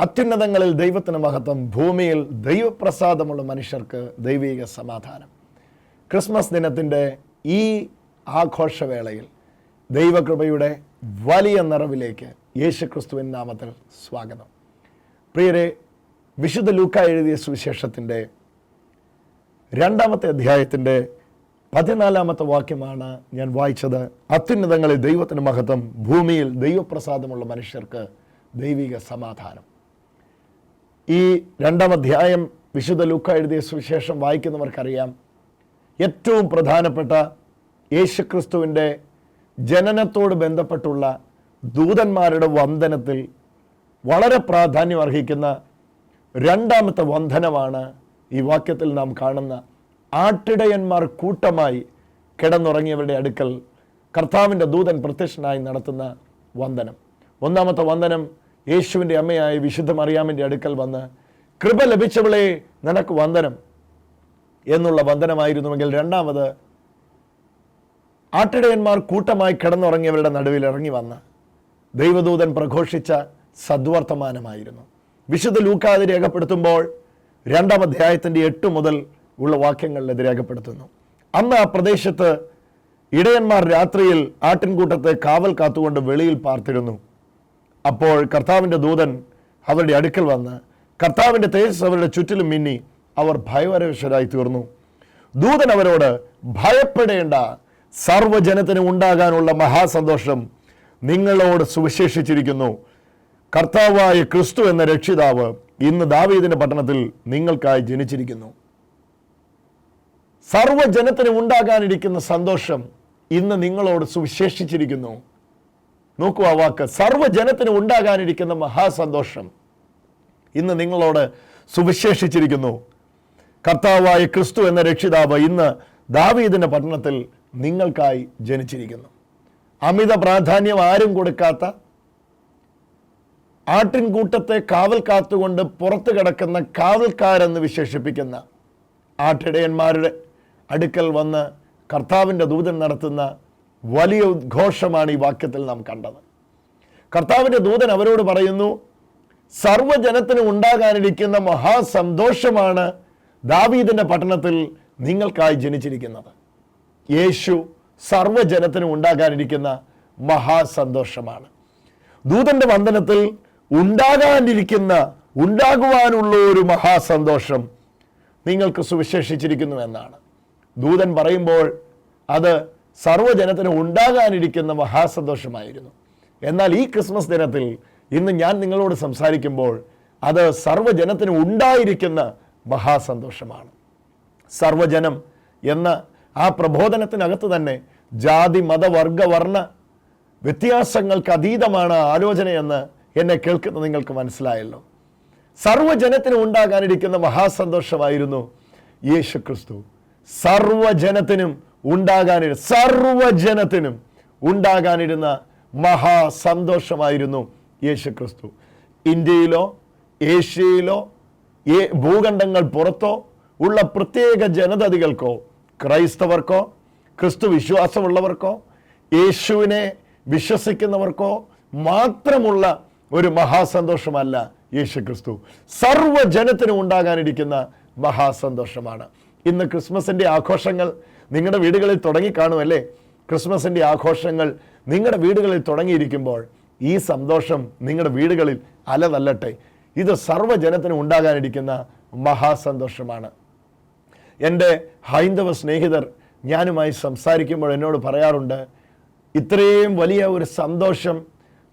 അത്യുന്നതങ്ങളിൽ ദൈവത്തിന് മഹത്വം, ഭൂമിയിൽ ദൈവപ്രസാദമുള്ള മനുഷ്യർക്ക് ദൈവിക സമാധാനം. ക്രിസ്മസ് ദിനത്തിൻ്റെ ഈ ആഘോഷവേളയിൽ ദൈവകൃപയുടെ വലിയ നിറവിലേക്ക് യേശുക്രിസ്തുവിൻ നാമത്തിൽ സ്വാഗതം. പ്രിയരെ, വിശുദ്ധ ലൂക്ക എഴുതിയ സുവിശേഷത്തിൻ്റെ 2-ാമത്തെ അധ്യായത്തിൻ്റെ 14-ാമത്തെ വാക്യമാണ് ഞാൻ വായിച്ചത്. അത്യുന്നതങ്ങളിൽ ദൈവത്തിന് മഹത്വം, ഭൂമിയിൽ ദൈവപ്രസാദമുള്ള മനുഷ്യർക്ക് ദൈവിക സമാധാനം. ഈ 2-ാം അധ്യായം വിശുദ്ധ ലൂക്ക എഴുതിയ സുവിശേഷം വായിക്കുന്നവർക്കറിയാം, ഏറ്റവും പ്രധാനപ്പെട്ട യേശുക്രിസ്തുവിൻ്റെ ജനനത്തോട് ബന്ധപ്പെട്ടുള്ള ദൂതന്മാരുടെ വന്ദനത്തിൽ വളരെ പ്രാധാന്യം അർഹിക്കുന്ന 2-ാമത്തെ വന്ദനമാണ് ഈ വാക്യത്തിൽ നാം കാണുന്ന ആട്ടിടയന്മാർ കൂട്ടമായി കിടന്നുറങ്ങിയവരുടെ അടുക്കൽ കർത്താവിൻ്റെ ദൂതൻ പ്രത്യക്ഷനായി നടത്തുന്ന വന്ദനം. 1-ാമത്തെ വന്ദനം യേശുവിൻ്റെ അമ്മയായ വിശുദ്ധ മറിയാമിൻ്റെ അടുക്കൽ വന്ന് കൃപ ലഭിച്ചവളെ നിനക്ക് വന്ദനം എന്നുള്ള വന്ദനമായിരുന്നുവെങ്കിൽ, 2-ാമത് ആട്ടിടയന്മാർ കൂട്ടമായി കിടന്നുറങ്ങിയവരുടെ നടുവിൽ ഇറങ്ങി വന്ന് ദൈവദൂതൻ പ്രഘോഷിച്ച സദ്വർത്തമാനമായിരുന്നു. വിശുദ്ധ ലൂക്ക അത് രേഖപ്പെടുത്തുമ്പോൾ 2-ാം അധ്യായത്തിൻ്റെ 8 മുതൽ ഉള്ള വാക്യങ്ങളിൽ ഇത് രേഖപ്പെടുത്തുന്നു. അന്ന് ആ പ്രദേശത്ത് ഇടയന്മാർ രാത്രിയിൽ ആട്ടിൻകൂട്ടത്തെ കാവൽ കാത്തുകൊണ്ട് വെളിയിൽ പാർത്തിരുന്നു. അപ്പോൾ കർത്താവിൻ്റെ ദൂതൻ അവരുടെ അടുക്കൽ വന്ന് കർത്താവിൻ്റെ തേജസ് അവരുടെ ചുറ്റിലും മിന്നി അവർ ഭയപരവശരായി തീർന്നു. ദൂതൻ അവരോട്, ഭയപ്പെടേണ്ട, സർവ്വജനത്തിന് ഉണ്ടാകാനുള്ള മഹാസന്തോഷം നിങ്ങളോട് സുവിശേഷിച്ചിരിക്കുന്നു. കർത്താവായ ക്രിസ്തു എന്ന രക്ഷിതാവ് ഇന്ന് ദാവീദിന്റെ പട്ടണത്തിൽ നിങ്ങൾക്കായി ജനിച്ചിരിക്കുന്നു. സർവ്വജനത്തിന് ഉണ്ടാകാനിരിക്കുന്ന സന്തോഷം ഇന്ന് നിങ്ങളോട് സുവിശേഷിച്ചിരിക്കുന്നു. നോക്കൂ ആ വാക്ക്, സർവ്വജനത്തിന് ഉണ്ടാകാനിരിക്കുന്ന മഹാസന്തോഷം ഇന്ന് നിങ്ങളോട് സുവിശേഷിച്ചിരിക്കുന്നു. കർത്താവായ ക്രിസ്തു എന്ന രക്ഷിതാവ് ഇന്ന് ദാവീദിന്റെ പട്ടണത്തിൽ നിങ്ങൾക്കായി ജനിച്ചിരിക്കുന്നു. അമിത പ്രാധാന്യം ആരും കൊടുക്കാത്ത, ആട്ടിൻകൂട്ടത്തെ കാവൽ കാത്തുകൊണ്ട് പുറത്തു കിടക്കുന്ന കാവൽക്കാരെന്ന് വിശേഷിപ്പിക്കുന്ന ആട്ടിടയന്മാരുടെ അടുക്കൽ വന്ന് കർത്താവിൻ്റെ ദൂതൻ നടത്തുന്ന വലിയ ഉദ്ഘോഷമാണ് ഈ വാക്യത്തിൽ നാം കണ്ടത്. കർത്താവിൻ്റെ ദൂതൻ അവരോട് പറയുന്നു, സർവ്വജനത്തിന് ഉണ്ടാകാനിരിക്കുന്ന മഹാസന്തോഷമാണ് ദാവീദിന്റെ പട്ടണത്തിൽ നിങ്ങൾക്കായി ജനിച്ചിരിക്കുന്നത്. യേശു സർവ്വജനത്തിന് ഉണ്ടാകാനിരിക്കുന്ന മഹാസന്തോഷമാണ്. ദൂതന്റെ വന്ദനത്തിൽ ഉണ്ടാകുവാനുള്ള ഒരു മഹാസന്തോഷം നിങ്ങൾക്ക് സുവിശേഷിച്ചിരിക്കുന്നു എന്നാണ്. ദൂതൻ പറയുമ്പോൾ അത് സർവ്വജനത്തിന് ഉണ്ടാകാനിരിക്കുന്ന മഹാസന്തോഷമായിരുന്നു. എന്നാൽ ഈ ക്രിസ്മസ് ദിനത്തിൽ ഇന്ന് ഞാൻ നിങ്ങളോട് സംസാരിക്കുമ്പോൾ അത് സർവ്വജനത്തിന് ഉണ്ടായിരിക്കുന്ന മഹാസന്തോഷമാണ്. സർവ്വജനം എന്ന ആ പ്രബോധനത്തിനകത്ത് തന്നെ ജാതി, മത, വർഗ, വർണ്ണ വ്യത്യാസങ്ങൾക്ക് അതീതമാണ് ആലോചനയെന്ന് എന്നെ കേൾക്കുന്ന നിങ്ങൾക്ക് മനസ്സിലായല്ലോ. സർവ്വജനത്തിനും ഉണ്ടാകാനിരിക്കുന്ന മഹാസന്തോഷമായിരുന്നു യേശു ക്രിസ്തു. സർവ്വജനത്തിനും ഉണ്ടാകാനിരുന്ന മഹാസന്തോഷമായിരുന്നു യേശു ക്രിസ്തു. ഇന്ത്യയിലോ ഏഷ്യയിലോ ഭൂഖണ്ഡങ്ങൾ പുറത്തോ ഉള്ള പ്രത്യേക ജനതകൾക്കോ, ക്രൈസ്തവർക്കോ, ക്രിസ്തു വിശ്വാസമുള്ളവർക്കോ, യേശുവിനെ വിശ്വസിക്കുന്നവർക്കോ മാത്രമുള്ള ഒരു മഹാസന്തോഷമല്ല യേശു ക്രിസ്തു. സർവ്വജനത്തിനും ഉണ്ടാകാനിരിക്കുന്ന മഹാസന്തോഷമാണ്. ഇന്ന് ക്രിസ്മസിൻ്റെ ആഘോഷങ്ങൾ നിങ്ങളുടെ വീടുകളിൽ തുടങ്ങിക്കാണുമല്ലേ? ക്രിസ്മസിൻ്റെ ആഘോഷങ്ങൾ നിങ്ങളുടെ വീടുകളിൽ തുടങ്ങിയിരിക്കുമ്പോൾ ഈ സന്തോഷം നിങ്ങളുടെ വീടുകളിൽ അലതല്ലട്ടെ. ഇത് സർവ്വജനത്തിനും ഉണ്ടാകാനിരിക്കുന്ന മഹാസന്തോഷമാണ്. എൻ്റെ ഹൈന്ദവ സ്നേഹിതർ ഞാനുമായി സംസാരിക്കുമ്പോൾ എന്നോട് പറയാറുണ്ട്, ഇത്രയും വലിയ ഒരു സന്തോഷം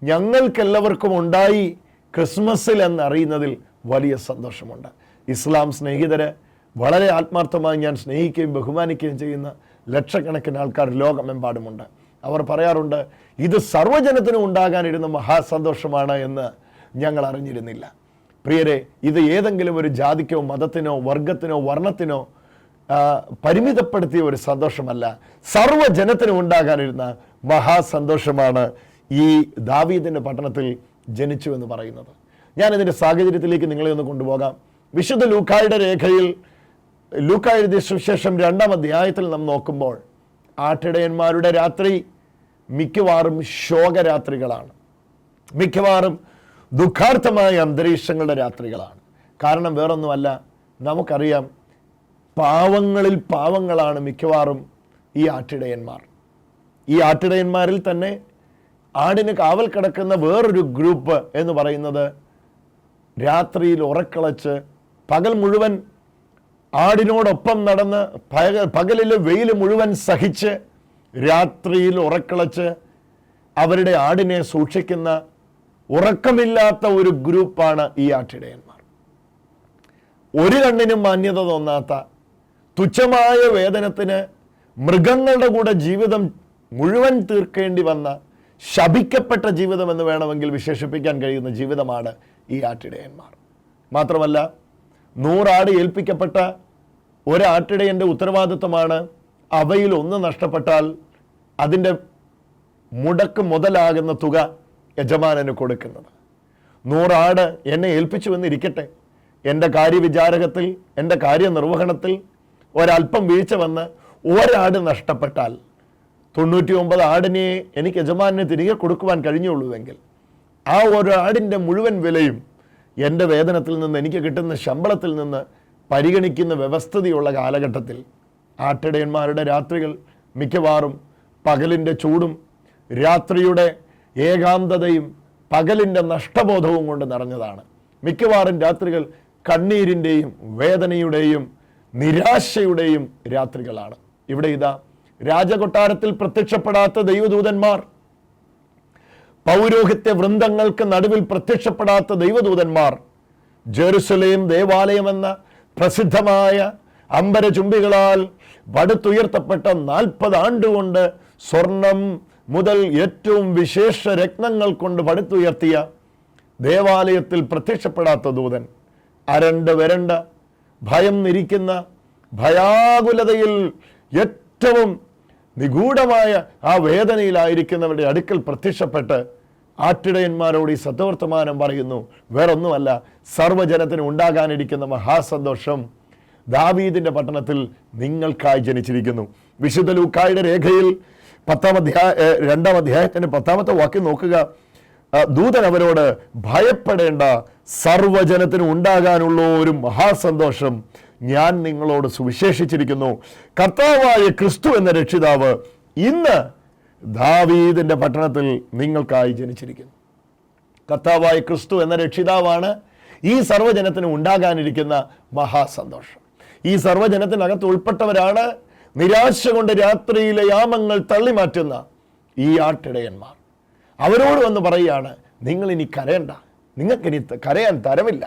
ഞങ്ങൾക്കെല്ലാവർക്കും ഉണ്ടായി ക്രിസ്മസിൽ എന്നറിയുന്നതിൽ വലിയ സന്തോഷമുണ്ട്. ഇസ്ലാം സ്നേഹിതരെ വളരെ ആത്മാർത്ഥമായി ഞാൻ സ്നേഹിക്കുകയും ബഹുമാനിക്കുകയും ചെയ്യുന്ന ലക്ഷക്കണക്കിന് ആൾക്കാർ ലോകമെമ്പാടുമുണ്ട്. അവർ പറയാറുണ്ട്, ഇത് സർവ്വജനത്തിനും ഉണ്ടാകാനിരുന്ന മഹാസന്തോഷമാണ് എന്ന് ഞങ്ങൾ അറിഞ്ഞിരുന്നില്ല. പ്രിയരെ, ഇത് ഏതെങ്കിലും ഒരു ജാതിക്കോ മതത്തിനോ വർഗത്തിനോ വർണ്ണത്തിനോ പരിമിതപ്പെടുത്തിയ ഒരു സന്തോഷമല്ല. സർവ്വജനത്തിനും ഉണ്ടാകാനിരുന്ന മഹാസന്തോഷമാണ് ഈ ദാവീദിന്റെ പട്ടണത്തിൽ ജനിച്ചു എന്ന് പറയുന്നത്. ഞാൻ ഇതിൻ്റെ സാഹചര്യത്തിലേക്ക് നിങ്ങളെ ഒന്ന് കൊണ്ടുപോകാം. വിശുദ്ധ ലൂക്കായുടെ രേഖയിൽ ലൂക്ക എഴുതിയ സുവിശേഷം 2-ാം അധ്യായത്തിൽ നാം നോക്കുമ്പോൾ ആട്ടിടയന്മാരുടെ രാത്രി മിക്കവാറും ശോകരാത്രികളാണ്. മിക്കവാറും ദുഃഖാർത്ഥമായ അന്തരീക്ഷങ്ങളുടെ രാത്രികളാണ്. കാരണം വേറൊന്നുമല്ല, നമുക്കറിയാം, പാവങ്ങളിൽ പാവങ്ങളാണ് മിക്കവാറും ഈ ആട്ടിടയന്മാർ. ഈ ആട്ടിടയന്മാരിൽ തന്നെ ആടിന് കാവൽ കിടക്കുന്ന വേറൊരു ഗ്രൂപ്പ് എന്ന് പറയുന്നത് രാത്രിയിൽ ഉറക്കളച്ച് പകൽ മുഴുവൻ ആടിനോടൊപ്പം നടന്ന് പകലിലെ വെയിൽ മുഴുവൻ സഹിച്ച് രാത്രിയിൽ ഉറക്കളച്ച് അവരുടെ ആടിനെ സൂക്ഷിക്കുന്ന ഉറക്കമില്ലാത്ത ഒരു ഗ്രൂപ്പാണ് ഈ ആട്ടിടയന്മാർ. ഒരു കണ്ണിനും മാന്യത തോന്നാത്ത, തുച്ഛമായ വേതനത്തിന് മൃഗങ്ങളുടെ കൂടെ ജീവിതം മുഴുവൻ തീർക്കേണ്ടി വന്ന ശപിക്കപ്പെട്ട ജീവിതം എന്ന് വേണമെങ്കിൽ വിശേഷിപ്പിക്കാൻ കഴിയുന്ന ജീവിതമാണ് ഈ ആട്ടിടയന്മാർ. മാത്രമല്ല, 100 ആട് ഏൽപ്പിക്കപ്പെട്ട ഒരാട്ടിടയൻ്റെ ഉത്തരവാദിത്വമാണ് അവയിൽ ഒന്ന് നഷ്ടപ്പെട്ടാൽ അതിൻ്റെ മുതലാകുന്ന തുക യജമാനന് കൊടുക്കുന്നത്. 100 ആട് എന്നെ ഏൽപ്പിച്ചു എന്നിരിക്കട്ടെ, എൻ്റെ കാര്യവിചാരകത്തിൽ, എൻ്റെ കാര്യനിർവഹണത്തിൽ ഒരല്പം വീഴ്ച വന്ന് ഒരാട് നഷ്ടപ്പെട്ടാൽ 99 ആടിനെ എനിക്ക് യജമാനെ തിരികെ കൊടുക്കുവാൻ കഴിഞ്ഞുള്ളൂവെങ്കിൽ ആ ഒരാടിൻ്റെ മുഴുവൻ വിലയും എൻ്റെ വേതനത്തിൽ നിന്ന്, എനിക്ക് കിട്ടുന്ന ശമ്പളത്തിൽ നിന്ന് പരിഗണിക്കുന്ന വ്യവസ്ഥതയുള്ള കാലഘട്ടത്തിൽ ആട്ടിടയന്മാരുടെ രാത്രികൾ മിക്കവാറും പകലിൻ്റെ ചൂടും രാത്രിയുടെ ഏകാന്തതയും പകലിൻ്റെ നഷ്ടബോധവും കൊണ്ട് നിറഞ്ഞതാണ്. മിക്കവാറും രാത്രികൾ കണ്ണീരിൻ്റെയും വേദനയുടെയും നിരാശയുടെയും രാത്രികളാണ്. ഇവിടെ ഇതാ, രാജകൊട്ടാരത്തിൽ പ്രത്യക്ഷപ്പെടാത്ത ദൈവദൂതന്മാർ, പൗരോഹിത്യ വൃന്ദങ്ങൾക്ക് നടുവിൽ പ്രത്യക്ഷപ്പെടാത്ത ദൈവദൂതന്മാർ, ജെറുസലേം ദേവാലയം എന്ന പ്രസിദ്ധമായ അമ്പരചുംബികളാൽ പടുത്തുയർത്തപ്പെട്ട 40 ആണ്ടുകൊണ്ട് സ്വർണം മുതൽ ഏറ്റവും വിശേഷ രത്നങ്ങൾ കൊണ്ട് പടുത്തുയർത്തിയ ദേവാലയത്തിൽ പ്രത്യക്ഷപ്പെടാത്ത ദൂതൻ, വരണ്ട ഭയം നിരിക്കുന്ന ഭയാകുലതയിൽ ഏറ്റവും നിഗൂഢമായ ആ വേദനയിലായിരിക്കുന്നവരുടെ അടുക്കൽ പ്രത്യക്ഷപ്പെട്ട് ആട്ടിടയന്മാരോട് ഈ സത്വർത്തമാനം പറയുന്നു. വേറൊന്നുമല്ല, സർവ്വജനത്തിന് ഉണ്ടാകാനിരിക്കുന്ന മഹാസന്തോഷം ദാവീദിന്റെ പട്ടണത്തിൽ നിങ്ങൾക്കായി ജനിച്ചിരിക്കുന്നു. വിശുദ്ധ ലൂക്കായുടെ രേഖയിൽ 2-ാം അധ്യായത്തിന്റെ 10-ാമത്തെ വാക്യം നോക്കുക. ദൂതൻ അവരോട്, ഭയപ്പെടേണ്ട, സർവ്വജനത്തിന് ഉണ്ടാകാനുള്ള ഒരു മഹാസന്തോഷം ഞാൻ നിങ്ങളോട് സുവിശേഷിച്ചിരിക്കുന്നു. കർത്താവായ ക്രിസ്തു എന്ന രക്ഷിതാവ് ഇന്ന് ദാവീദിന്റെ പട്ടണത്തിൽ നിങ്ങൾക്കായി ജനിച്ചിരിക്കുന്നു. കർത്താവായ ക്രിസ്തു എന്ന രക്ഷിതാവാണ് ഈ സർവ്വജനത്തിന് ഉണ്ടാകാനിരിക്കുന്ന മഹാസന്തോഷം. ഈ സർവ്വജനത്തിനകത്ത് ഉൾപ്പെട്ടവരാണ് നിരാശ കൊണ്ട് രാത്രിയിലെ യാമങ്ങൾ തള്ളിമാറ്റുന്ന ഈ ആട്ടിടയന്മാർ. അവരോട് വന്ന് പറയുകയാണ്, നിങ്ങളിനി കരയണ്ട, നിങ്ങൾക്കിനി കരയാൻ തരമില്ല,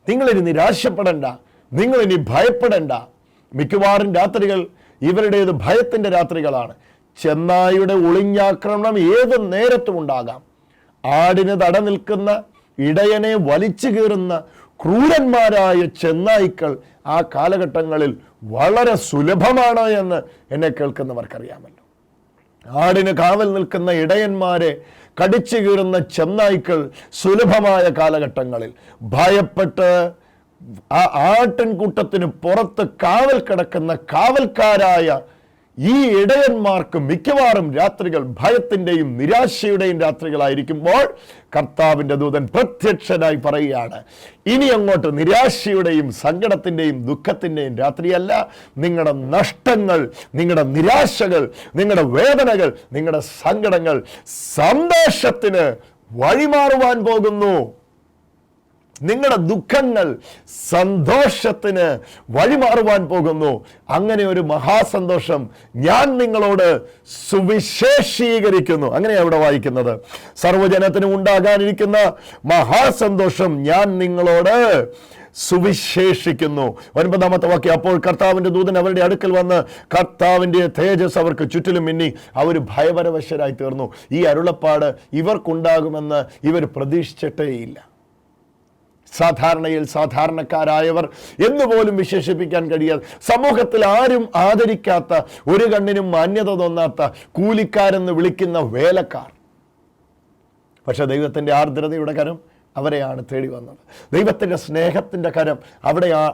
നിങ്ങളിനി നിരാശപ്പെടണ്ട, നിങ്ങളിനി ഭയപ്പെടണ്ട. മിക്കവാറും രാത്രികൾ ഇവരുടേത് ഭയത്തിൻ്റെ രാത്രികളാണ്. ചെന്നായുടെ ഒളിഞ്ഞാക്രമണം ഏത് നേരത്തും ഉണ്ടാകാം. ആടിന് തട നിൽക്കുന്ന, ഇടയനെ വലിച്ചു കീറുന്ന ക്രൂരന്മാരായ ചെന്നായ്ക്കൾ ആ കാലഘട്ടങ്ങളിൽ വളരെ സുലഭമാണ് എന്ന് എന്നെ കേൾക്കുന്നവർക്കറിയാമല്ലോ. ആടിന് കാവൽ നിൽക്കുന്ന ഇടയന്മാരെ കടിച്ചു കീറുന്ന ചെന്നായ്ക്കൾ സുലഭമായ കാലഘട്ടങ്ങളിൽ ഭയപ്പെട്ട് ആ ആട്ടിൻകൂട്ടത്തിന് പുറത്ത് കാവൽ കിടക്കുന്ന കാവൽക്കാരായ ഈ ഇടയന്മാർക്ക് മിക്കവാറും രാത്രികൾ ഭയത്തിൻ്റെയും നിരാശയുടെയും രാത്രികളായിരിക്കുമ്പോൾ കർത്താവിൻ്റെ ദൂതൻ പ്രത്യക്ഷനായി പറയുകയാണ്, ഇനി അങ്ങോട്ട് നിരാശയുടെയും സങ്കടത്തിൻ്റെയും ദുഃഖത്തിൻ്റെയും രാത്രിയല്ല. നിങ്ങളുടെ നഷ്ടങ്ങൾ, നിങ്ങളുടെ നിരാശകൾ, നിങ്ങളുടെ വേദനകൾ, നിങ്ങളുടെ സങ്കടങ്ങൾ സന്തോഷത്തിന് വഴിമാറുവാൻ പോകുന്നു. നിങ്ങളുടെ ദുഃഖങ്ങൾ സന്തോഷത്തിന് വഴിമാറുവാൻ പോകുന്നു. അങ്ങനെ ഒരു മഹാസന്തോഷം ഞാൻ നിങ്ങളോട് സുവിശേഷീകരിക്കുന്നു. അങ്ങനെയാണ് ഇവിടെ വായിക്കുന്നത്. സർവ്വജനത്തിനും ഉണ്ടാകാനിരിക്കുന്ന മഹാസന്തോഷം ഞാൻ നിങ്ങളോട് സുവിശേഷിക്കുന്നു. 9-ാമത്തെ വാക്യം, അപ്പോൾ കർത്താവിൻ്റെ ദൂതൻ അവരുടെ അടുക്കൽ വന്ന് കർത്താവിൻ്റെ തേജസ് അവർക്ക് ചുറ്റിലും മിന്നി അവർ ഭയപരവശരായി തീർന്നു. ഈ അരുളപ്പാട് ഇവർക്കുണ്ടാകുമെന്ന് ഇവർ പ്രതീക്ഷിച്ചിട്ടേയില്ല. സാധാരണയിൽ സാധാരണക്കാരായവർ എന്നുപോലും വിശേഷിപ്പിക്കാൻ കഴിയാതെ, സമൂഹത്തിൽ ആരും ആദരിക്കാത്ത, ഒരു കണ്ണിനും മാന്യത തോന്നാത്ത, കൂലിക്കാരെന്ന് വിളിക്കുന്ന വേലക്കാർ. പക്ഷെ ദൈവത്തിൻ്റെ ആർദ്രതയുടെ കരം അവരെയാണ് തേടി വന്നത്. ദൈവത്തിൻ്റെ സ്നേഹത്തിൻ്റെ കരം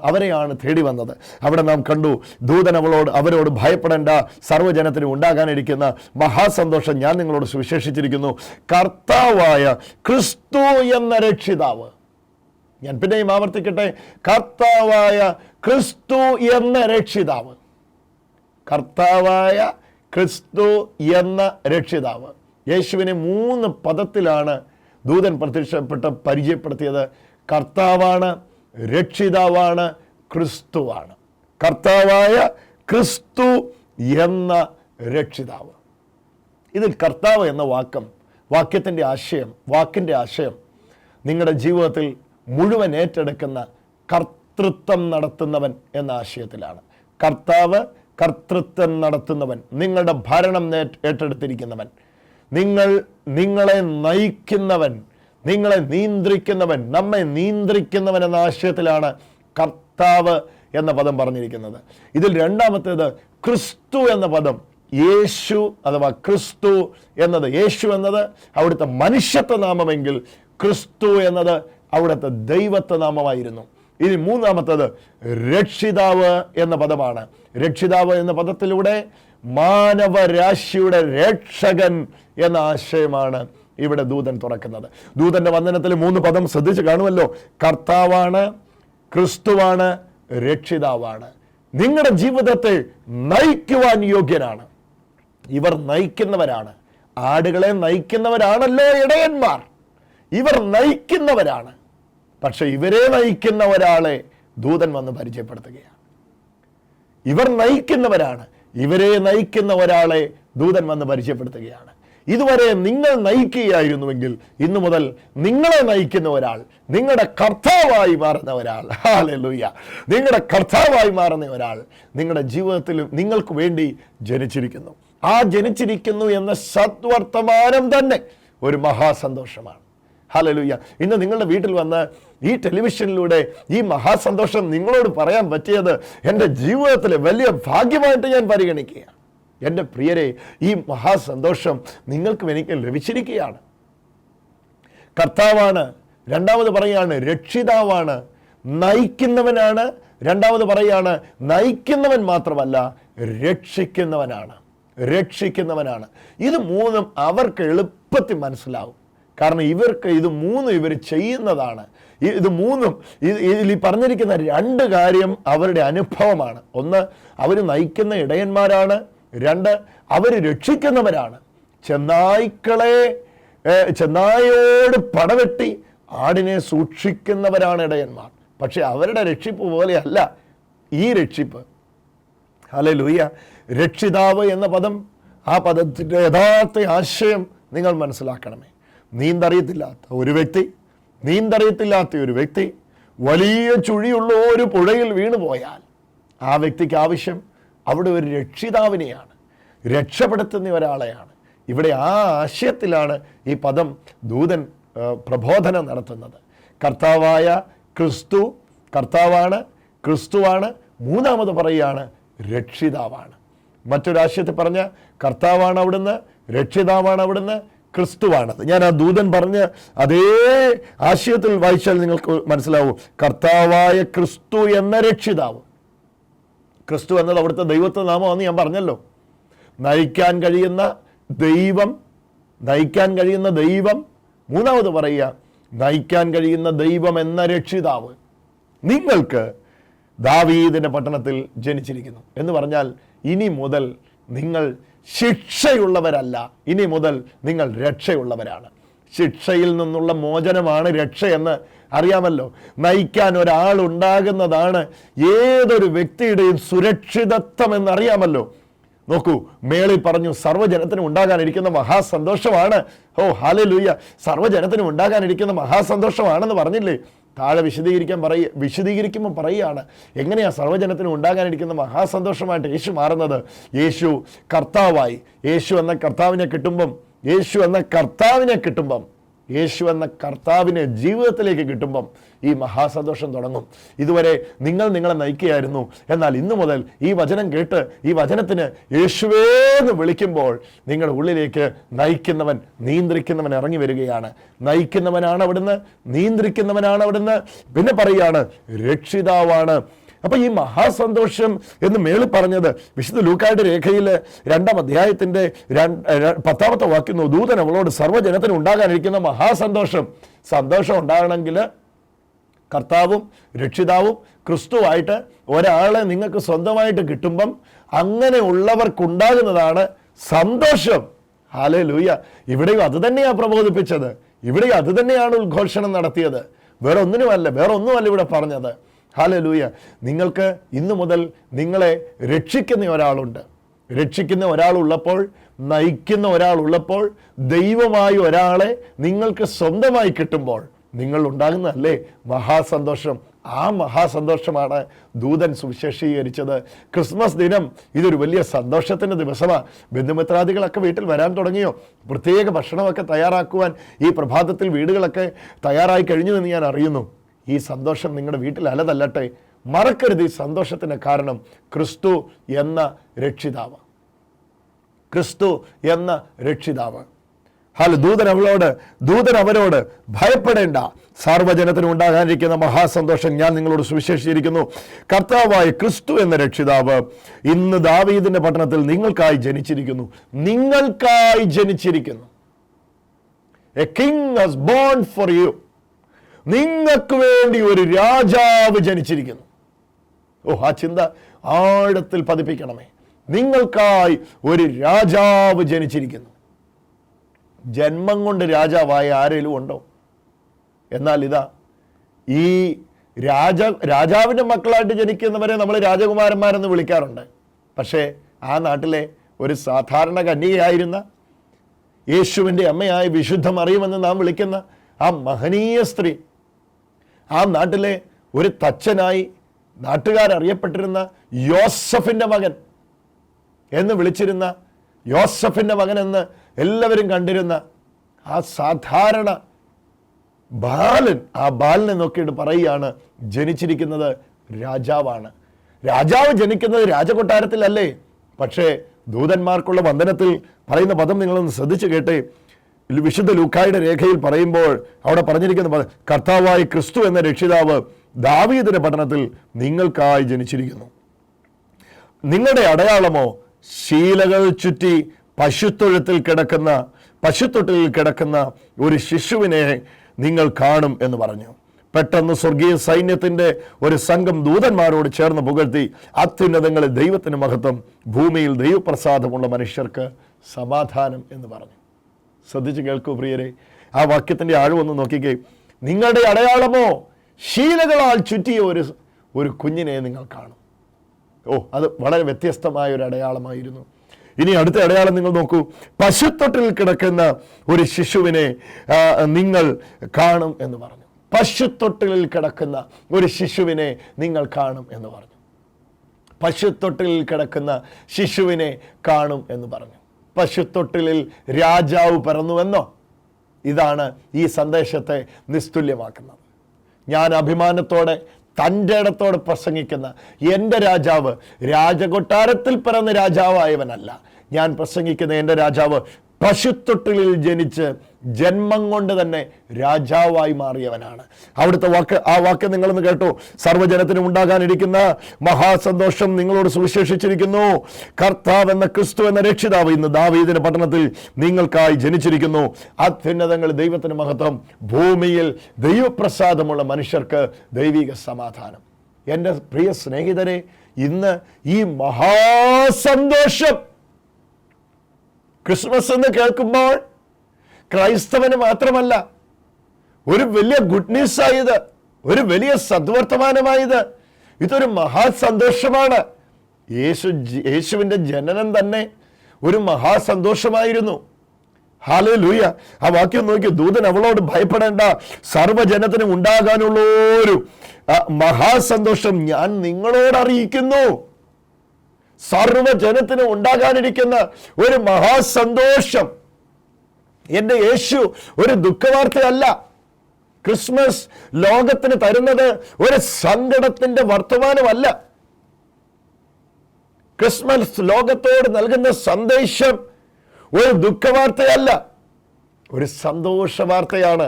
അവരെയാണ് തേടി വന്നത്. അവിടെ നാം കണ്ടു, ദൂതൻ അവരോട് ഭയപ്പെടേണ്ട, സർവ്വജനത്തിനും ഉണ്ടാകാനിരിക്കുന്ന മഹാസന്തോഷം ഞാൻ നിങ്ങളോട് സുവിശേഷിച്ചിരിക്കുന്നു. കർത്താവായ ക്രിസ്തു എന്ന രക്ഷിതാവ്, ഞാൻ പിന്നെയും ആവർത്തിക്കട്ടെ, കർത്താവായ ക്രിസ്തു എന്ന രക്ഷിതാവ്, കർത്താവായ ക്രിസ്തു എന്ന രക്ഷിതാവ്. യേശുവിനെ 3 പദത്തിലാണ് ദൂതൻ പരിചയപ്പെടുത്തിയത്. കർത്താവാണ്, രക്ഷിതാവാണ്, ക്രിസ്തുവാണ്. കർത്താവായ ക്രിസ്തു എന്ന രക്ഷിതാവ്. ഇതിൽ കർത്താവ് എന്ന വാക്കിൻ്റെ ആശയം നിങ്ങളുടെ ജീവിതത്തിൽ മുഴുവൻ ഏറ്റെടുക്കുന്ന കർത്തൃത്വം നടത്തുന്നവൻ എന്ന ആശയത്തിലാണ്. കർത്താവ് കർത്തൃത്വം നടത്തുന്നവൻ, നിങ്ങളുടെ ഭരണം ഏറ്റെടുത്തിരിക്കുന്നവൻ, നിങ്ങളെ നയിക്കുന്നവൻ, നിങ്ങളെ നിയന്ത്രിക്കുന്നവൻ, നമ്മെ നിയന്ത്രിക്കുന്നവൻ എന്ന ആശയത്തിലാണ് കർത്താവ് എന്ന പദം പറഞ്ഞിരിക്കുന്നത്. ഇതിൽ രണ്ടാമത്തേത് ക്രിസ്തു എന്ന പദം. യേശു അഥവാ ക്രിസ്തു എന്നത്, യേശു എന്നത് അവിടുത്തെ മനുഷ്യത്വ നാമമെങ്കിൽ ക്രിസ്തു എന്നത് അവിടുത്തെ ദൈവത്വ നാമമായിരുന്നു. ഇനി മൂന്നാമത്തത് രക്ഷിതാവ് എന്ന പദമാണ്. രക്ഷിതാവ് എന്ന പദത്തിലൂടെ മാനവരാശിയുടെ രക്ഷകൻ എന്ന ആശയമാണ് ഇവിടെ ദൂതൻ തുറക്കുന്നത്. ദൂതന്റെ വന്ദനത്തിൽ 3 പദം ശ്രദ്ധിച്ച് കാണുമല്ലോ. കർത്താവാണ്, ക്രിസ്തുവാണ്, രക്ഷിതാവാണ്. നിങ്ങളുടെ ജീവിതത്തെ നയിക്കുവാൻ യോഗ്യനാണ്. ഇവർ നയിക്കുന്നവരാണ്. ആടുകളെ നയിക്കുന്നവരാണല്ലോ ഇടയന്മാർ. ഇവർ നയിക്കുന്നവരാണ്. പക്ഷെ ഇവരെ നയിക്കുന്ന ഒരാളെ ദൂതൻ വന്ന് പരിചയപ്പെടുത്തുകയാണ്. ഇവർ നയിക്കുന്നവരാണ്. ഇവരെ നയിക്കുന്ന ഒരാളെ ദൂതൻ വന്ന് പരിചയപ്പെടുത്തുകയാണ്. ഇതുവരെ നിങ്ങൾ നയിക്കുകയായിരുന്നുവെങ്കിൽ ഇന്നു മുതൽ നിങ്ങളെ നയിക്കുന്ന ഒരാൾ, നിങ്ങളുടെ കർത്താവായി മാറുന്ന ഒരാൾ, ഹല്ലേലൂയ, നിങ്ങളുടെ കർത്താവായി മാറുന്ന ഒരാൾ നിങ്ങളുടെ ജീവിതത്തിൽ നിങ്ങൾക്ക് വേണ്ടി ജനിച്ചിരിക്കുന്നു. ആ ജനിച്ചിരിക്കുന്നു എന്ന സദ്വർത്തമാനം തന്നെ ഒരു മഹാസന്തോഷമാണ്. ഹല്ലേലൂയ. ഇന്ന് നിങ്ങളുടെ വീട്ടിൽ വന്ന് ഈ ടെലിവിഷനിലൂടെ ഈ മഹാസന്തോഷം നിങ്ങളോട് പറയാൻ പറ്റിയത് എൻ്റെ ജീവിതത്തിലെ വലിയ ഭാഗ്യമായിട്ട് ഞാൻ പരിഗണിക്കുകയാണ്. എൻ്റെ പ്രിയരെ, ഈ മഹാസന്തോഷം നിങ്ങൾക്കും എനിക്കും ലഭിച്ചിരിക്കുകയാണ്. കർത്താവാണ്, രണ്ടാമത് പറയുകയാണ് രക്ഷിതാവാണ്, നയിക്കുന്നവനാണ്, രണ്ടാമത് പറയുകയാണ് നയിക്കുന്നവൻ മാത്രമല്ല രക്ഷിക്കുന്നവനാണ്. ഇത് മൂന്നും അവർക്ക് എളുപ്പത്തിൽ മനസ്സിലാവും. കാരണം ഇവർക്ക് ഇത് മൂന്നും ഇവർ ചെയ്യുന്നതാണ്. ഇത് മൂന്നും ഇതിൽ ഈ പറഞ്ഞിരിക്കുന്ന 2 കാര്യം അവരുടെ അനുഭവമാണ്. ഒന്ന്, അവർ നയിക്കുന്ന ഇടയന്മാരാണ്. 2, അവർ രക്ഷിക്കുന്നവരാണ്. ചെന്നായോട് പടവെട്ടി ആടിനെ സൂക്ഷിക്കുന്നവരാണ് ഇടയന്മാർ. പക്ഷെ അവരുടെ രക്ഷിപ്പ് പോലെയല്ല ഈ രക്ഷിപ്പ്. ഹല്ലേലൂയ. രക്ഷിതാവ് എന്ന പദം, ആ പദത്തിൻ്റെ യഥാർത്ഥ ആശയം നിങ്ങൾ മനസ്സിലാക്കണമേ. നീന്തറിയത്തില്ലാത്ത ഒരു വ്യക്തി വലിയ ചുഴിയുള്ള ഒരു പുഴയിൽ വീണുപോയാൽ ആ വ്യക്തിക്ക് ആവശ്യം അവിടെ ഒരു രക്ഷിതാവിനെയാണ്, രക്ഷപ്പെടുത്തുന്ന ഒരാളെയാണ്. ഇവിടെ ആ ആശയത്തിലാണ് ഈ പദം ദൂതൻ പ്രബോധനം നടത്തുന്നത്. കർത്താവായ ക്രിസ്തു, കർത്താവാണ്, ക്രിസ്തുവാണ്. മൂന്നാമത് പറയുകയാണ് രക്ഷിതാവാണ്. മറ്റൊരാശയത്തിൽ പറഞ്ഞ കർത്താവാണ് അവിടുന്ന്, രക്ഷിതാവാണ് അവിടുന്ന്, ക്രിസ്തുവാണത്. ഞാൻ ആ ദൂതൻ പറഞ്ഞ് അതേ ആശയത്തിൽ വായിച്ചാൽ നിങ്ങൾക്ക് മനസ്സിലാവും. കർത്താവായ ക്രിസ്തു എന്ന രക്ഷിതാവ്. ക്രിസ്തു എന്നത് അവിടുത്തെ ദൈവത്വ നാമമാണെന്ന് ഞാൻ പറഞ്ഞല്ലോ. നയിക്കാൻ കഴിയുന്ന ദൈവം. മൂന്നാമത് പറയുക നയിക്കാൻ കഴിയുന്ന ദൈവം എന്ന രക്ഷിതാവ് നിങ്ങൾക്ക് ദാവീദിന്റെ പട്ടണത്തിൽ ജനിച്ചിരിക്കുന്നു എന്ന് പറഞ്ഞാൽ ഇനി മുതൽ നിങ്ങൾ ശിക്ഷയുള്ളവരല്ല, ഇനി മുതൽ നിങ്ങൾ രക്ഷയുള്ളവരാണ്. ശിക്ഷയിൽ നിന്നുള്ള മോചനമാണ് രക്ഷയെന്ന് അറിയാമല്ലോ. നയിക്കാൻ ഒരാളുണ്ടാകുന്നതാണ് ഏതൊരു വ്യക്തിയുടെയും സുരക്ഷിതത്വം എന്നറിയാമല്ലോ. നോക്കൂ, മേളിൽ പറഞ്ഞു സർവ്വജനത്തിനും ഉണ്ടാകാനിരിക്കുന്ന മഹാസന്തോഷമാണ്. ഓ ഹല്ലേലൂയ, സർവ്വജനത്തിനും ഉണ്ടാകാനിരിക്കുന്ന മഹാസന്തോഷമാണെന്ന് പറഞ്ഞില്ലേ? താഴെ വിശദീകരിക്കുമ്പോൾ പറയുകയാണ് എങ്ങനെയാണ് സർവ്വജനത്തിനും ഉണ്ടാകാനിരിക്കുന്ന മഹാസന്തോഷമായിട്ട് യേശു മാറുന്നത്. യേശു കർത്താവായി, യേശു എന്ന കർത്താവിനെ കിട്ടുമ്പം യേശു എന്ന കർത്താവിനെ ജീവിതത്തിലേക്ക് കിട്ടുമ്പം ഈ മഹാസന്തോഷം തുടങ്ങും. ഇതുവരെ നിങ്ങളെ നയിക്കുകയായിരുന്നു, എന്നാൽ ഇന്നു മുതൽ ഈ വചനം കേട്ട് ഈ വചനത്തിന് യേശുവേന്ന് വിളിക്കുമ്പോൾ നിങ്ങളുടെ ഉള്ളിലേക്ക് നയിക്കുന്നവൻ, നിയന്ത്രിക്കുന്നവൻ ഇറങ്ങി വരികയാണ്. നയിക്കുന്നവനാണ് അവിടുന്ന്, നിയന്ത്രിക്കുന്നവനാണ് അവിടുന്ന്, പിന്നെ പറയുകയാണ് രക്ഷിതാവാണ്. അപ്പൊ ഈ മഹാസന്തോഷം എന്ന് മേളിൽ പറഞ്ഞത് വിശുദ്ധ ലൂക്കായുടെ രേഖയിൽ 2-ാം അധ്യായത്തിന്റെ 10-ാമത്തെ വാക്യം, ദൂതൻ അവളോട് സർവ്വജനത്തിന് ഉണ്ടാകാനിരിക്കുന്ന മഹാസന്തോഷം. സന്തോഷം ഉണ്ടാകണമെങ്കിൽ കർത്താവും രക്ഷിതാവും ക്രിസ്തുവായിട്ട് ഒരാളെ നിങ്ങൾക്ക് സ്വന്തമായിട്ട് കിട്ടുമ്പം അങ്ങനെ ഉള്ളവർക്കുണ്ടാകുന്നതാണ് സന്തോഷം. ഹല്ലേലൂയ. ഇവിടെയും അത് തന്നെയാണ് പ്രബോധിപ്പിച്ചത്, ഇവിടെയും അത് തന്നെയാണ് ഉദ്ഘോഷണം നടത്തിയത്. വേറെ ഒന്നുമല്ല ഇവിടെ പറഞ്ഞത്. ഹല്ലേലൂയ. നിങ്ങൾക്ക് ഇന്നു മുതൽ നിങ്ങളെ രക്ഷിക്കുന്ന ഒരാളുണ്ട്. രക്ഷിക്കുന്ന ഒരാളുള്ളപ്പോൾ, നയിക്കുന്ന ഒരാളുള്ളപ്പോൾ, ദൈവമായ ഒരാളെ നിങ്ങൾക്ക് സ്വന്തമായി കിട്ടുമ്പോൾ നിങ്ങൾ ഉണ്ടാകുന്നതല്ലേ മഹാസന്തോഷം. ആ മഹാസന്തോഷമാണ് ദൂതൻ സുവിശേഷീകരിച്ചത്. ക്രിസ്മസ് ദിനം ഇതൊരു വലിയ സന്തോഷത്തിൻ്റെ ദിവസമാണ്. ബന്ധുമിത്രാദികളൊക്കെ വീട്ടിൽ വരാൻ തുടങ്ങിയോ? പ്രത്യേക ഭക്ഷണമൊക്കെ തയ്യാറാക്കുവാൻ ഈ പ്രഭാതത്തിൽ വീടുകളൊക്കെ തയ്യാറായി കഴിഞ്ഞു എന്ന് ഞാൻ അറിയുന്നു. ഈ സന്തോഷം നിങ്ങളുടെ വീട്ടിൽ അലതല്ലട്ടെ. മറക്കരുത് ഈ സന്തോഷത്തിന് കാരണം ക്രിസ്തു എന്ന രക്ഷിതാവ്. ക്രിസ്തു എന്ന രക്ഷിതാവ്. ദൂതൻ അവരോട് ഭയപ്പെടേണ്ട, സർവ്വജനത്തിന് ഉണ്ടാകാനിരിക്കുന്ന മഹാസന്തോഷം ഞാൻ നിങ്ങളോട് സുവിശേഷിച്ചിരിക്കുന്നു. കർത്താവായ ക്രിസ്തു എന്ന രക്ഷിതാവ് ഇന്ന് ദാവീദിന്റെ പട്ടണത്തിൽ നിങ്ങൾക്കായി ജനിച്ചിരിക്കുന്നു. നിങ്ങൾക്കായി ജനിച്ചിരിക്കുന്നു. A king has born for you. നിങ്ങൾക്ക് വേണ്ടി ഒരു രാജാവ് ജനിച്ചിരിക്കുന്നു. ആ ചിന്ത ആഴത്തിൽ പതിപ്പിക്കണമേ. നിങ്ങൾക്കായി ഒരു രാജാവ് ജനിച്ചിരിക്കുന്നു. ജന്മം കൊണ്ട് രാജാവായ ആരെങ്കിലും ഉണ്ടോ? എന്നാൽ ഇതാ, ഈ രാജാവിൻ്റെ മക്കളായിട്ട് ജനിക്കുന്നവരെ നമ്മൾ രാജകുമാരന്മാരെന്ന് വിളിക്കാറുണ്ട്. പക്ഷേ ആ നാട്ടിലെ ഒരു സാധാരണ കന്യകയായിരുന്ന യേശുവിൻ്റെ അമ്മയായ വിശുദ്ധ മറിയമെന്ന് നാം വിളിക്കുന്ന ആ മഹനീയ സ്ത്രീ, ആ നാട്ടിലെ ഒരു തച്ചനായി നാട്ടുകാരറിയപ്പെട്ടിരുന്ന യോസഫിൻ്റെ മകൻ എന്ന് വിളിച്ചിരുന്ന, യോസഫിൻ്റെ മകൻ എന്ന് എല്ലാവരും കണ്ടിരുന്ന ആ സാധാരണ ബാലൻ, ആ ബാലനെ നോക്കിയിട്ട് പറയുകയാണ് ജനിച്ചിരിക്കുന്നത് രാജാവാണ്. രാജാവ് ജനിക്കുന്നത് രാജകൊട്ടാരത്തിലല്ലേ? പക്ഷേ ദൂതന്മാർക്കുള്ള വന്ദനത്തിൽ പറയുന്ന പദം നിങ്ങളൊന്ന് ശ്രദ്ധിച്ചു കേട്ടേ. വിശുദ്ധ ലൂക്കായുടെ രേഖയിൽ പറയുമ്പോൾ അവിടെ പറഞ്ഞിരിക്കുന്ന കർത്താവായ ക്രിസ്തു എന്ന രക്ഷിതാവ് ദാവീദിന്റെ പട്ടണത്തിൽ നിങ്ങൾക്കായി ജനിച്ചിരിക്കുന്നു. നിങ്ങളുടെ അടയാളമോ ശീലകൾ ചുറ്റി പശുത്തൊഴുത്തിൽ കിടക്കുന്ന ഒരു ശിശുവിനെ നിങ്ങൾ കാണും എന്ന് പറഞ്ഞു. പെട്ടെന്ന് സ്വർഗീയ സൈന്യത്തിന്റെ ഒരു സംഘം ദൂതന്മാരോട് ചേർന്ന് പുകഴ്ത്തി, അത്യുന്നതങ്ങളിൽ ദൈവത്തിന് മഹത്വം, ഭൂമിയിൽ ദൈവപ്രസാദമുള്ള മനുഷ്യർക്ക് സമാധാനം എന്ന് പറഞ്ഞു. ശ്രദ്ധിച്ച് കേൾക്കൂ പ്രിയരെ, ആ വാക്യത്തിന്റെ ആഴമൊന്ന് നോക്കിക്കേ. നിങ്ങളുടെ അടയാളമോ ശീലകളാൽ ചുറ്റിയ ഒരു കുഞ്ഞിനെ നിങ്ങൾ കാണും. അത് വളരെ വ്യത്യസ്തമായ ഒരു അടയാളമായിരുന്നു. ഇനി അടുത്ത അടയാളം നിങ്ങൾ നോക്കൂ. പശുത്തൊട്ടിൽ കിടക്കുന്ന ഒരു ശിശുവിനെ നിങ്ങൾ കാണും എന്ന് പറഞ്ഞു. പശുത്തൊട്ടിലിൽ കിടക്കുന്ന ഒരു ശിശുവിനെ നിങ്ങൾ കാണും എന്ന് പറഞ്ഞു. പശുത്തൊട്ടിലിൽ കിടക്കുന്ന ശിശുവിനെ കാണും എന്ന് പറഞ്ഞു. പശുത്തൊട്ടിലിൽ രാജാവ് പിറന്നുവെന്നോ? ഇതാണ് ഈ സന്ദേശത്തെ നിസ്തുല്യമാക്കുന്നത്. ഞാൻ അഭിമാനത്തോടെ തൻ്റെ ഇടത്തോടെ പ്രസംഗിക്കുന്ന എൻ്റെ രാജാവ് രാജകൊട്ടാരത്തിൽ പിറന്ന രാജാവായവനല്ല. ഞാൻ പ്രസംഗിക്കുന്ന എൻ്റെ രാജാവ് പശുത്തൊട്ടിലിൽ ജനിച്ച് ജന്മം കൊണ്ട് തന്നെ രാജാവായി മാറിയവനാണ്. അവിടുത്തെ ആ വാക്ക് നിങ്ങളൊന്ന് കേട്ടോ. സർവ്വജനത്തിനും ഉണ്ടാകാനിരിക്കുന്ന മഹാസന്തോഷം നിങ്ങളോട് സുവിശേഷിച്ചിരിക്കുന്നു. കർത്താവ് എന്ന ക്രിസ്തു എന്ന രക്ഷിതാവ് ഇന്ന് ദാവീദിന്റെ പട്ടണത്തിൽ നിങ്ങൾക്കായി ജനിച്ചിരിക്കുന്നു. അത്യുന്നതങ്ങൾ ദൈവത്തിന് മഹത്വം, ഭൂമിയിൽ ദൈവപ്രസാദമുള്ള മനുഷ്യർക്ക് ദൈവിക സമാധാനം. എൻ്റെ പ്രിയ സ്നേഹിതരെ, ഇന്ന് ഈ മഹാസന്തോഷം ക്രിസ്മസ് എന്ന് കേൾക്കുമ്പോൾ ക്രൈസ്തവന് മാത്രമല്ല, ഒരു വലിയ ഗുഡ് ന്യൂസായത്, ഒരു വലിയ സദ്വർത്തമാനമായത്, ഇതൊരു മഹാസന്തോഷമാണ്. യേശുവിൻ്റെ ജനനം തന്നെ ഒരു മഹാസന്തോഷമായിരുന്നു. ഹല്ലേലൂയ. ആ വാക്യം നോക്കി. ദൂതൻ അവളോട് ഭയപ്പെടേണ്ട, സർവ്വജനത്തിനും ഉണ്ടാകാനുള്ള ഒരു മഹാസന്തോഷം ഞാൻ നിങ്ങളോട് അറിയിക്കുന്നു. സർവ്വജനത്തിനും ഉണ്ടാകാനിരിക്കുന്ന ഒരു മഹാസന്തോഷം. എൻ്റെ യേശു ഒരു ദുഃഖവാർത്തയല്ല. ക്രിസ്മസ് ലോകത്തിന് തരുന്നത് ഒരു സങ്കടത്തിന്റെ വർത്തമാനമല്ല. ക്രിസ്മസ് ലോകത്തോട് നൽകുന്ന സന്ദേശം ഒരു ദുഃഖവാർത്തയല്ല, ഒരു സന്തോഷ വാർത്തയാണ്.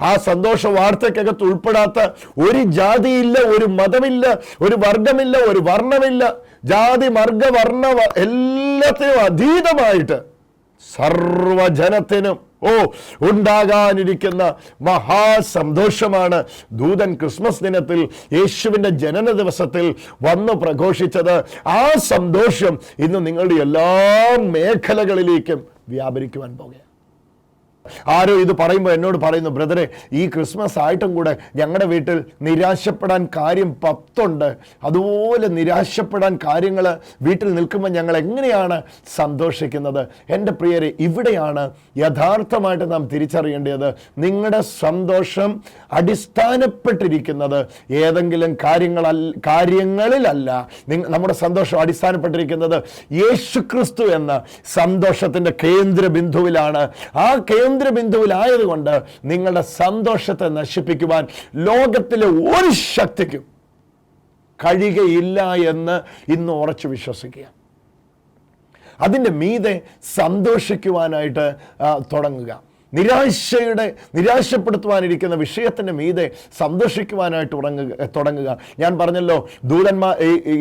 ആ സന്തോഷ വാർത്തക്കകത്ത് ഉൾപ്പെടാത്ത ഒരു ജാതിയില്ല, ഒരു മതമില്ല, ഒരു വർഗമില്ല, ഒരു വർണ്ണമില്ല. ജാതി വർഗ വർണ്ണ എല്ലാത്തിനും അതീതമായിട്ട് സർവജനത്തിനും ഉണ്ടാകാനിരിക്കുന്ന മഹാസന്തോഷമാണ് ദൂതൻ ക്രിസ്മസ് ദിനത്തിൽ യേശുവിൻ്റെ ജനന ദിവസത്തിൽ വന്നു പ്രഘോഷിച്ചത്. ആ സന്തോഷം ഇന്ന് നിങ്ങളുടെ എല്ലാ മേഖലകളിലേക്കും വ്യാപരിക്കുവാൻ പോകുകയാണ്. ആരോ ഇത് പറയുമ്പോൾ എന്നോട് പറയുന്നു, ബ്രദറെ, ഈ ക്രിസ്മസ് ആയിട്ടും കൂടെ ഞങ്ങളുടെ വീട്ടിൽ നിരാശപ്പെടാൻ കാര്യം 10 ഉണ്ട്. അതുപോലെ നിരാശപ്പെടാൻ കാര്യങ്ങൾ വീട്ടിൽ നിൽക്കുമ്പോൾ ഞങ്ങൾ എങ്ങനെയാണ് സന്തോഷിക്കുന്നത്? എൻ്റെ പ്രിയരെ, ഇവിടെയാണ് യഥാർത്ഥമായിട്ട് നാം തിരിച്ചറിയേണ്ടത്. നിങ്ങളുടെ സന്തോഷം അടിസ്ഥാനപ്പെട്ടിരിക്കുന്നത് ഏതെങ്കിലും കാര്യങ്ങളിലല്ല. നമ്മുടെ സന്തോഷം അടിസ്ഥാനപ്പെട്ടിരിക്കുന്നത് യേശുക്രിസ്തു എന്ന സന്തോഷത്തിൻ്റെ കേന്ദ്ര ബിന്ദുവിലാണ്. ആ കേന്ദ്രബിന്ദുവിലായതുകൊണ്ട് നിങ്ങളുടെ സന്തോഷത്തെ നശിപ്പിക്കുവാൻ ലോകത്തിലെ ഒരു ശക്തിക്കും കഴിയുകയില്ല എന്ന് ഇന്ന് ഉറച്ചു വിശ്വസിക്കുക. അതിൻ്റെ മീതെ സന്തോഷിക്കുവാനായിട്ട് തുടങ്ങുക. നിരാശപ്പെടുത്തുവാനിരിക്കുന്ന വിഷയത്തിൻ്റെ മീതെ സന്തോഷിക്കുവാനായിട്ട് തുടങ്ങുക. ഞാൻ പറഞ്ഞല്ലോ,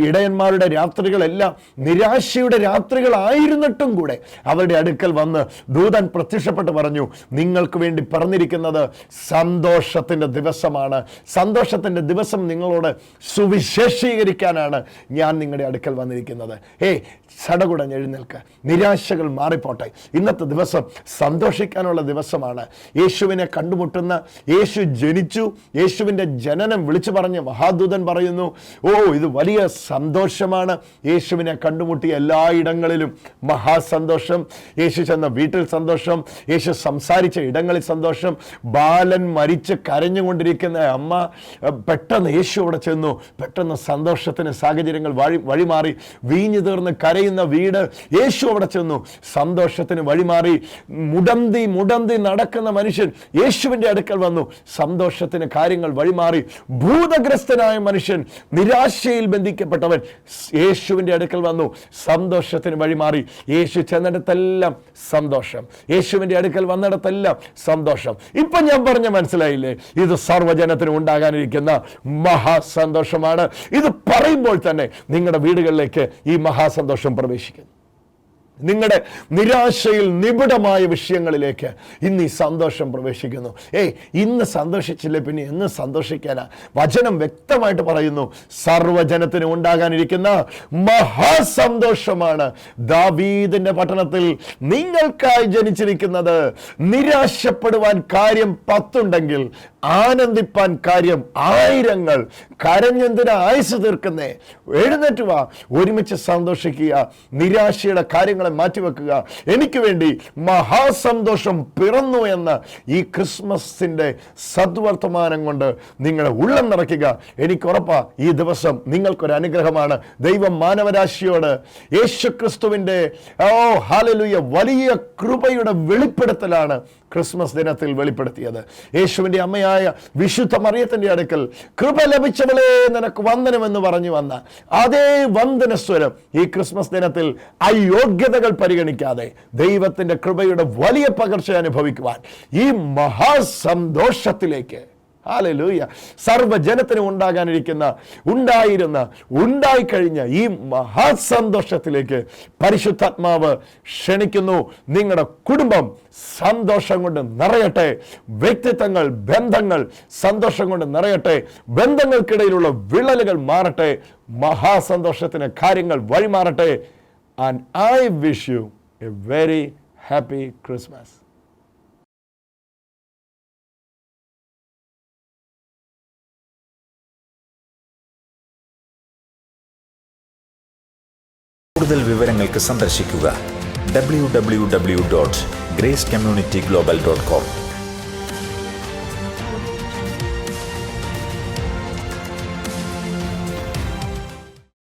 ഇടയന്മാരുടെ രാത്രികളെല്ലാം നിരാശയുടെ രാത്രികളായിരുന്നിട്ടും കൂടെ അവരുടെ അടുക്കൽ വന്ന് ദൂതൻ പ്രത്യക്ഷപ്പെട്ട് പറഞ്ഞു, നിങ്ങൾക്ക് വേണ്ടി പറഞ്ഞിരിക്കുന്നത് സന്തോഷത്തിൻ്റെ ദിവസമാണ്. സന്തോഷത്തിൻ്റെ ദിവസം നിങ്ങളോട് സുവിശേഷീകരിക്കാനാണ് ഞാൻ നിങ്ങളുടെ അടുക്കൽ വന്നിരിക്കുന്നത്. സടകുടഞ്ഞ് എഴുന്നേൽക്ക്, നിരാശകൾ മാറിപ്പോട്ടെ. ഇന്നത്തെ ദിവസം സന്തോഷിക്കാനുള്ള ദിവസമാണ്. യേശുവിനെ കണ്ടുമുട്ടുന്ന, യേശു ജനിച്ചു, യേശുവിൻ്റെ ജനനം വിളിച്ചു പറഞ്ഞ് മഹാദൂതൻ പറയുന്നു, ഇത് വലിയ സന്തോഷമാണ്. യേശുവിനെ കണ്ടുമുട്ടിയ എല്ലായിടങ്ങളിലും മഹാസന്തോഷം. യേശു ചെന്ന വീട്ടിൽ സന്തോഷം, യേശു സംസാരിച്ച ഇടങ്ങളിൽ സന്തോഷം. ബാലൻ മരിച്ച് കരഞ്ഞുകൊണ്ടിരിക്കുന്ന അമ്മ പെട്ടെന്ന് യേശു അവിടെ ചെന്നു. പെട്ടെന്ന് സന്തോഷത്തിന് സാഹചര്യങ്ങൾ വഴിമാറി. വീഞ്ഞു തീർന്ന് കരയുന്ന വീട്, യേശു അവിടെ ചെന്നു, സന്തോഷത്തിന് വഴിമാറി. മുടന്തി നടക്കുന്ന മനുഷ്യൻ യേശുവിൻ്റെ അടുക്കൽ വന്നു, സന്തോഷത്തിന് കാര്യങ്ങൾ വഴിമാറി. ഭൂതഗ്രസ്തനായ മനുഷ്യൻ, നിരാശയിൽ ബന്ധിക്കപ്പെട്ടവൻ യേശുവിൻ്റെ അടുക്കൽ വന്നു, സന്തോഷത്തിന് വഴിമാറി. യേശു ചെന്നിടത്തെല്ലാം സന്തോഷം, യേശുവിൻ്റെ അടുക്കൽ വന്നിടത്തെല്ലാം സന്തോഷം. ഇപ്പം ഞാൻ പറഞ്ഞ മനസ്സിലായില്ലേ? ഇത് സർവ്വജനത്തിനും ഉണ്ടാകാനിരിക്കുന്ന മഹാസന്തോഷമാണ്. ഇത് പറയുമ്പോൾ തന്നെ നിങ്ങളുടെ വീടുകളിലേക്ക് ഈ മഹാസന്തോഷം പ്രവേശിക്കുന്നു. നിങ്ങളുടെ നിരാശയിൽ നിബിഡമായ വിഷയങ്ങളിലേക്ക് ഇന്ന് ഈ സന്തോഷം പ്രവേശിക്കുന്നു. ഇന്ന് സന്തോഷിച്ചില്ലേ പിന്നെ എന്ന് സന്തോഷിക്കാനാ? വചനം വ്യക്തമായിട്ട് പറയുന്നു, സർവ്വജനത്തിന് ഉണ്ടാകാനിരിക്കുന്ന മഹാസന്തോഷമാണ് ദാവീദിന്റെ പട്ടണത്തിൽ നിങ്ങൾക്കായി ജനിച്ചിരിക്കുന്നത്. നിരാശപ്പെടുവാൻ കാര്യം 10 ഉണ്ടെങ്കിൽ ആനന്ദിപ്പാൻ കാര്യം 1000. കരഞ്ഞെന്തിനാ ആയുസ് തീർക്കുന്നേ? എഴുന്നേറ്റ് വാ, ഒരുമിച്ച് സന്തോഷിക്കുക. നിരാശയുടെ കാര്യങ്ങളെ മാറ്റിവെക്കുക. എനിക്ക് വേണ്ടി മഹാസന്തോഷം പിറന്നു എന്ന ഈ ക്രിസ്മസിന്റെ സദ്വർത്തമാനം കൊണ്ട് നിങ്ങളെ ഉള്ളം നിറയ്ക്കുക. എനിക്ക് ഉറപ്പാ, ഈ ദിവസം നിങ്ങൾക്കൊരു അനുഗ്രഹമാണ്. ദൈവം മാനവരാശിയോട് യേശുക്രിസ്തുവിന്റെ ഹല്ലേലൂയ വലിയ കൃപയുടെ വെളിപ്പെടുത്തലാണ് ക്രിസ്മസ് ദിനത്തിൽ വെളിപ്പെടുത്തിയത്. യേശുവിൻ്റെ അമ്മയായ വിശുദ്ധ മറിയത്തിൻ്റെ അടുക്കൽ കൃപ ലഭിച്ചവളെ നിനക്ക് വന്ദനമെന്ന് പറഞ്ഞു വന്ന അതേ വന്ദനസ്വരം ഈ ക്രിസ്മസ് ദിനത്തിൽ അയോഗ്യതകൾ പരിഗണിക്കാതെ ദൈവത്തിൻ്റെ കൃപയുടെ വലിയ പകർച്ച അനുഭവിക്കുവാൻ ഈ മഹാസന്തോഷത്തിലേക്ക്, ഹല്ലേലൂയ, സർവ്വജനത്തിനും ഉണ്ടായിക്കഴിഞ്ഞ ഈ മഹാസന്തോഷത്തിലേക്ക് പരിശുദ്ധാത്മാവ് ക്ഷണിക്കുന്നു. നിങ്ങളുടെ കുടുംബം സന്തോഷം കൊണ്ട് നിറയട്ടെ. വ്യക്തിത്വങ്ങൾ, ബന്ധങ്ങൾ സന്തോഷം കൊണ്ട് നിറയട്ടെ. ബന്ധങ്ങൾക്കിടയിലുള്ള വിള്ളലുകൾ മാറട്ടെ. മഹാസന്തോഷത്തിന് കാര്യങ്ങൾ വഴിമാറട്ടെ. And I wish you a very happy Christmas. കൂടുതൽ വിവരങ്ങൾക്ക് സന്ദർശിക്കുക www.gracecommunityglobal.com.